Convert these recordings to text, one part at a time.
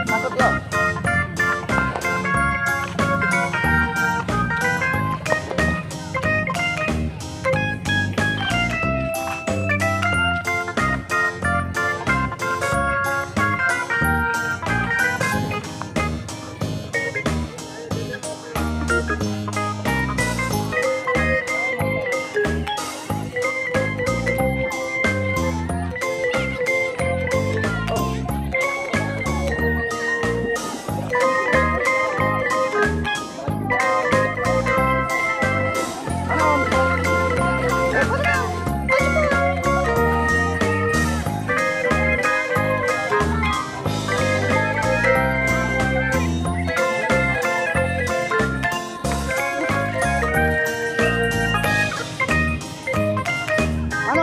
Masuk yuk.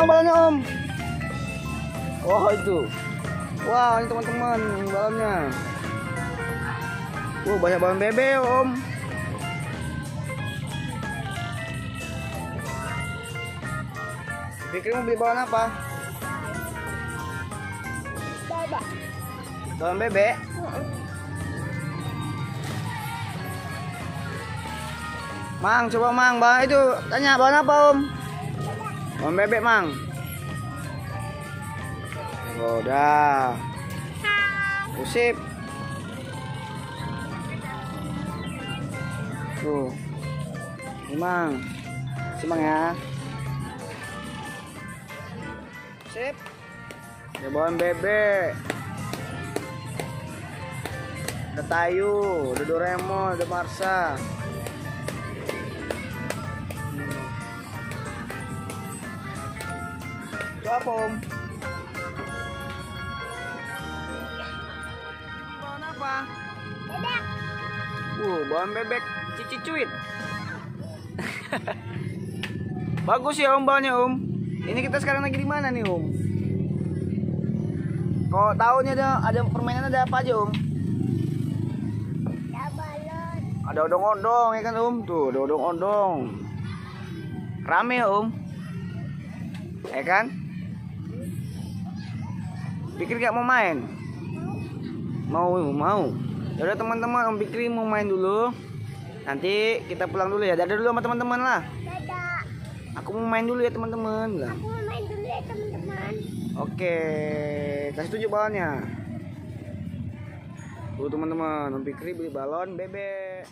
Balonnya Om. Oh itu. Wah ini teman-teman balonnya. Banyak balon bebe Om. Pikir mau beli balon apa? Balon bebe. Mang, coba Mang, balon itu tanya balon apa Om? Balon bebek Mang. Oh, udah. Sip. Tuh. Ini Mang. Simang ya. Sip. Ya balon bebek. Ada Tayu, ada Doraemon, ada Marsa. Itu apa Om? Balon apa? Bebek. Balon bebek Cici Cuit. Bagus ya Om balonnya Om. Ini kita sekarang lagi di mana nih Om? Kok tahunya ada permainan ada apa aja Om? Ada balon. Ada odong-odong ya kan Om? Tuh ada odong-odong. Rame ya Om? Ya kan? Pikir gak mau main? Mau. Yaudah teman-teman, Om Fikri mau main dulu. Nanti kita pulang dulu ya. Dadah dulu sama teman-teman lah. Dadah. Aku mau main dulu ya teman-teman. Aku mau main dulu ya teman-teman. Oke, kasih tunjuk balonnya. Tuh teman-teman, Om Fikri beli balon bebek.